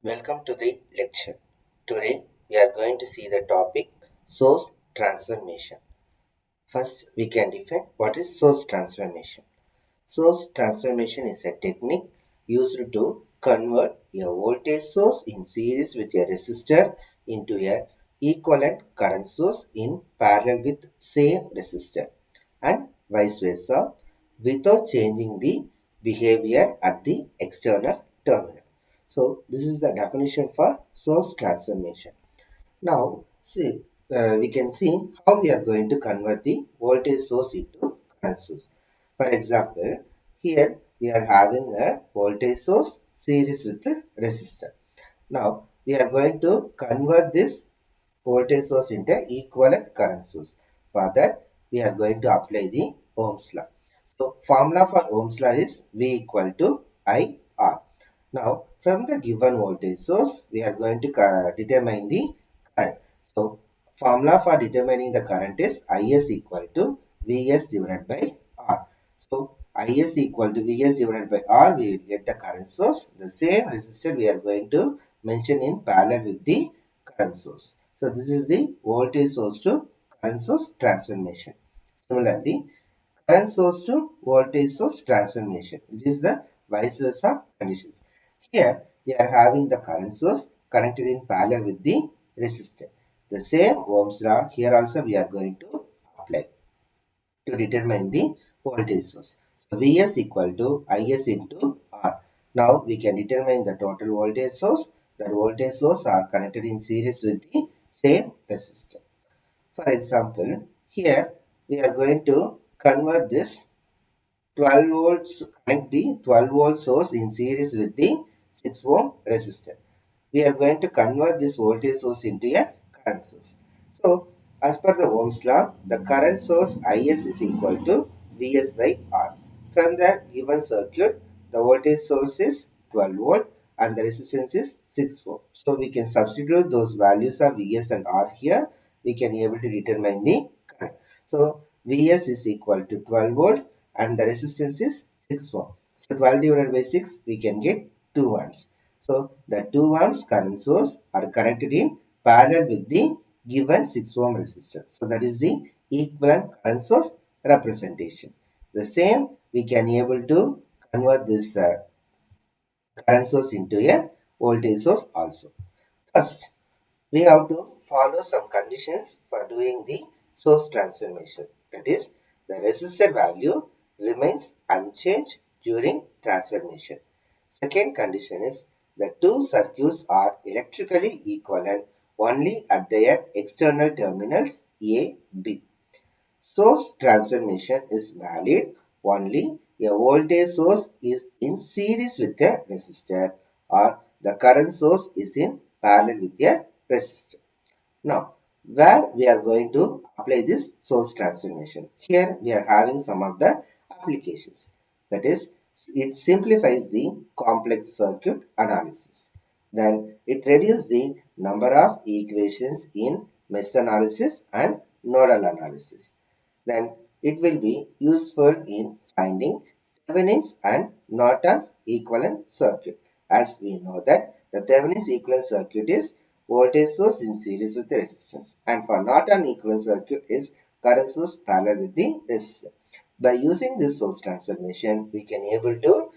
Welcome to the lecture. Today we are going to see the topic source transformation. First, we can define what is source transformation. Source transformation is a technique used to convert a voltage source in series with a resistor into a equivalent current source in parallel with same resistor and vice versa without changing the behavior at the external terminal. So this is the definition for source transformation. Now, see, we can see how we are going to convert the voltage source into current source. For example, here we are having a voltage source series with a resistor. Now, we are going to convert this voltage source into equivalent current source. For that, we are going to apply the Ohm's law. So, formula for Ohm's law is V equal to IR. Now, from the given voltage source, we are going to determine the current. So, formula for determining the current is Is equal to Vs divided by R. So, Is equal to Vs divided by R, we will get the current source. The same resistor we are going to mention in parallel with the current source. So, this is the voltage source to current source transformation. Similarly, current source to voltage source transformation, which is the vice versa conditions. Here we are having the current source connected in parallel with the resistor. The same Ohm's law here also we are going to apply to determine the voltage source. So Vs equal to Is into R. Now we can determine the total voltage source. The voltage source are connected in series with the same resistor. For example, here we are going to convert this 12 volts, connect the 12 volt source in series with the 6 ohm resistor. We are going to convert this voltage source into a current source. So, as per the Ohm's law, the current source Is is equal to Vs by R. From the given circuit, the voltage source is 12 volt and the resistance is 6 ohm. So, we can substitute those values of Vs and R here. We can able to determine the current. So, Vs is equal to 12 volt and the resistance is 6 ohm. So, 12 divided by 6, we can get 2 ohms. So, the 2 ohms current source are connected in parallel with the given 6 ohm resistor. So, that is the equivalent current source representation. The same we can able to convert this current source into a voltage source also. First, we have to follow some conditions for doing the source transformation. That is, the resistor value remains unchanged during transformation. Second condition is the two circuits are electrically equivalent only at their external terminals A, B. Source transformation is valid only a voltage source is in series with a resistor or the current source is in parallel with a resistor. Now, where we are going to apply this source transformation? Here we are having some of the applications. That is, it simplifies the complex circuit analysis. Then it reduces the number of equations in mesh analysis and nodal analysis. Then it will be useful in finding Thevenin's and Norton's equivalent circuit. As we know that the Thevenin's equivalent circuit is voltage source in series with the resistance, and for Norton equivalent circuit is current source parallel with the resistor. By using this source transformation, we can able to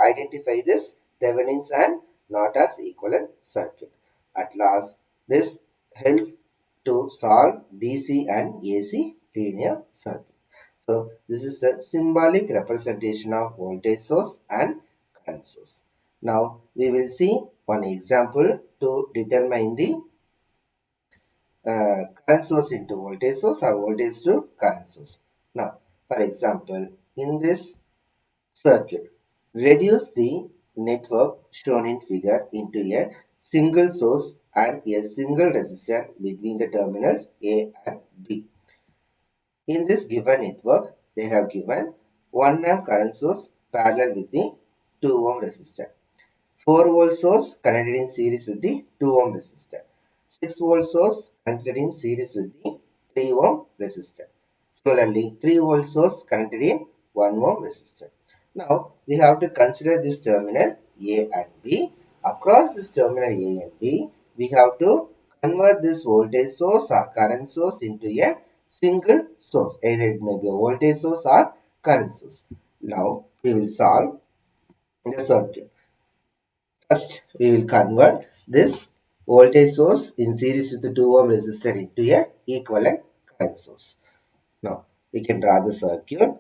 identify this Thevenin's and Norton's equivalent circuit. At last, this helps to solve DC and AC linear circuit. So, this is the symbolic representation of voltage source and current source. Now, we will see one example to determine the current source into voltage source or voltage to current source. Now, for example, in this circuit, reduce the network shown in figure into a single source and a single resistor between the terminals A and B. In this given network, they have given 1 amp current source parallel with the 2 ohm resistor. 4 volt source connected in series with the 2 ohm resistor. 6 volt source connected in series with the 3 ohm resistor. Similarly, 3 volt source connected in 1 ohm resistor. Now, we have to consider this terminal A and B. across this terminal A and B, we have to convert this voltage source or current source into a single source. Either it may be a voltage source or current source. Now we will solve the circuit. First, we will convert this voltage source in series with the 2 ohm resistor into a equivalent current source. Now, we can draw the circuit.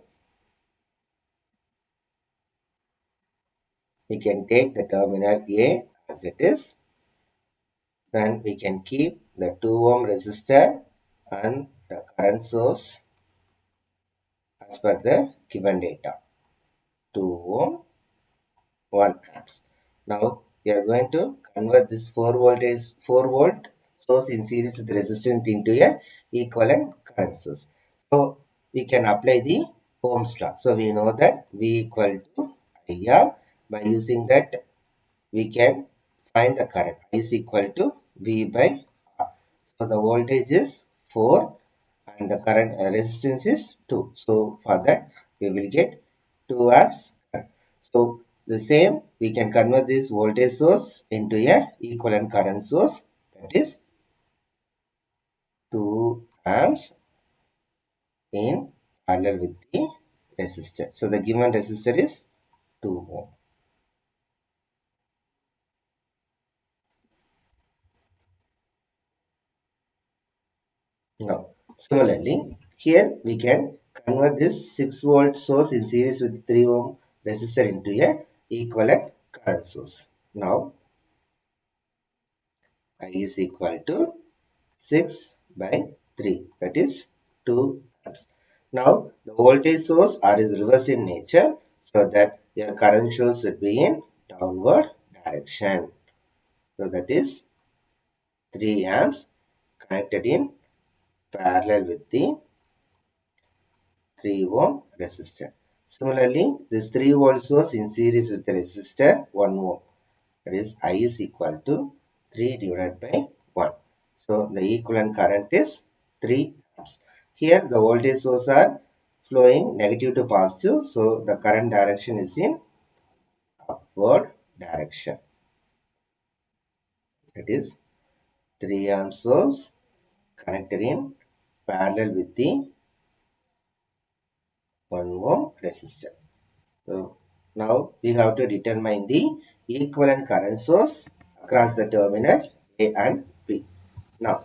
We can take the terminal A as it is. Then we can keep the 2 ohm resistor and the current source as per the given data. 2 ohm, 1 amps. Now, we are going to convert this 4 volt source in series with resistance into a equivalent current source. So, we can apply the Ohm's law. So, we know that V equal to IR. By using that, we can find the current. I is equal to V by R. So, the voltage is 4 and the current resistance is 2. So, for that, we will get 2 amps current. So, the same, we can convert this voltage source into a equivalent current source, that is 2 amps in parallel with the resistor. So, the given resistor is 2 ohm. Now, similarly, here we can convert this 6 volt source in series with 3 ohm resistor into a equivalent current source. Now, I is equal to 6 by 3, that is 2 amps. Now, the voltage source R is reverse in nature, so that your current source should be in downward direction. So, that is 3 amps connected in parallel with the 3 ohm resistor. Similarly, this 3 volt source in series with the resistor 1 ohm. That is I is equal to 3 divided by 1. So, the equivalent current is 3 amps. Here the voltage source are flowing negative to positive. So, the current direction is in upward direction. That is 3 amp source connected in parallel with the 1 ohm resistor. So, now we have to determine the equivalent current source across the terminal A and B. Now,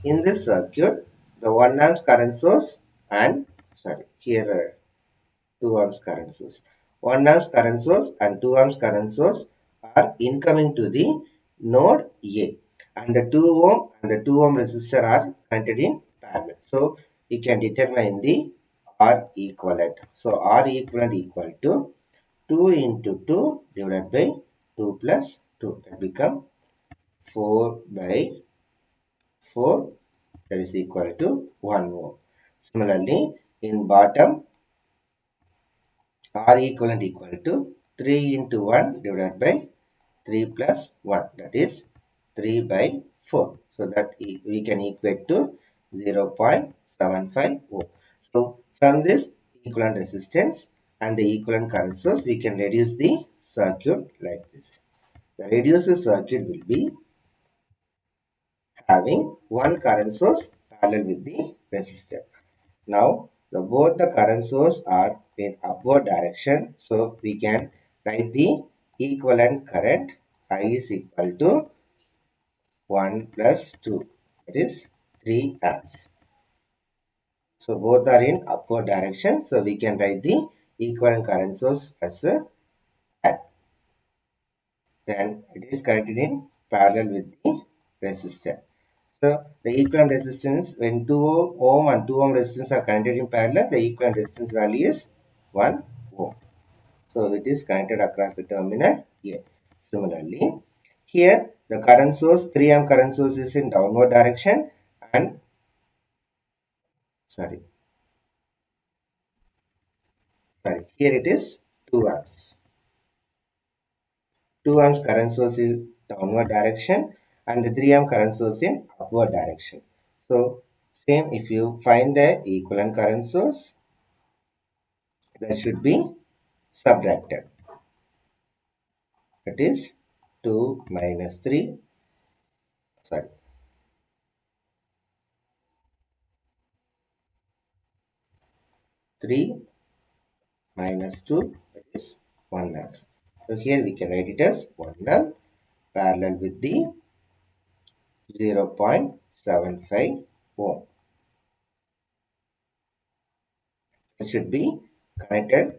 in this circuit, the 1 amps current source and here 2 amps current source. 1 amps current source and 2 amps current source are incoming to the node A, and the 2 ohm and the 2 ohm resistor are connected in parallel. So, we can determine the R equivalent. So, R equivalent equal to 2 into 2 divided by 2 plus 2, that become 4 by 4, that is equal to 1 ohm. Similarly, in bottom, R equivalent equal to 3 into 1 divided by 3 plus 1, that is 3 by 4. So, that we can equate to 0.75 ohm. So, from this equivalent resistance and the equivalent current source, we can reduce the circuit like this. The reduced circuit will be having one current source parallel with the resistor. Now, both the current source are in upward direction. So, we can write the equivalent current I is equal to 1 plus 2, that is 3 amps. So, both are in upward direction. So, we can write the equivalent current source as a at. Then it is connected in parallel with the resistor. So, the equivalent resistance, when 2 ohm and 2 ohm resistance are connected in parallel, the equivalent resistance value is 1 ohm. So, it is connected across the terminal here. Similarly, here the current source, 3 amp current source is in downward direction, and sorry, here it is 2 amps. 2 amps current source is downward direction and the 3 amp current source in upward direction. So, same, if you find the equivalent current source, that should be subtracted. That is 2 minus 3, sorry, 3 minus 2, that is 1 amps. So here we can write it as 1 amp parallel with the 0.75 ohm. It should be connected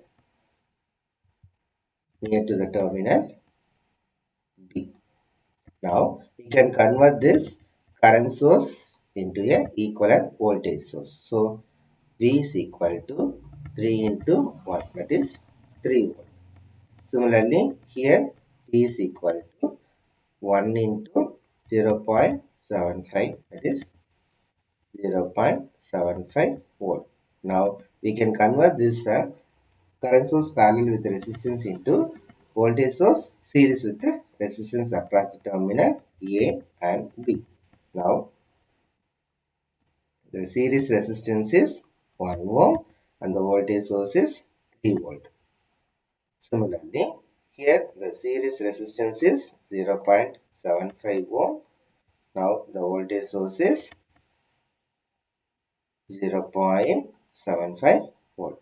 near to the terminal B. Now we can convert this current source into a equivalent voltage source. So V is equal to 3 into 1, that is 3 volt. Similarly, here V is equal to 1 into 0.75, that is 0.75 volt. Now we can convert this current source parallel with the resistance into voltage source series with the resistance across the terminal A and B. Now the series resistance is 1 ohm and the voltage source is 3 volt. Similarly, here the series resistance is 0.75 ohm. Now the voltage source is 0.75 volt.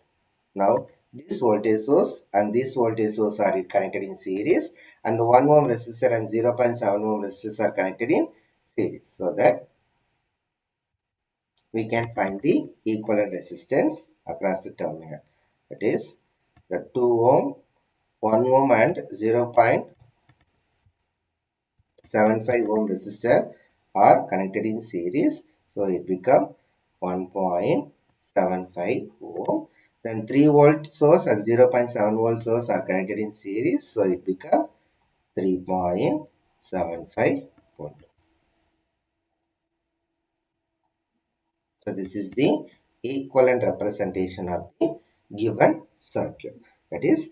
Now this voltage source and this voltage source are connected in series, and the 1 ohm resistor and 0.7 ohm resistors are connected in series, so that we can find the equivalent resistance across the terminal. That is the 2 ohm, 1 ohm and 0.75 ohm resistor are connected in series, so it become 1.75 ohm. Then 3 volt source and 0.7 volt source are connected in series, so it become 3.75 volt. So this is the equivalent representation of the given circuit, that is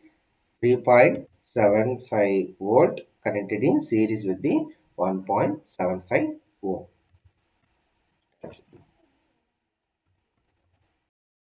3.75 volt connected in series with the 1.75 ohm.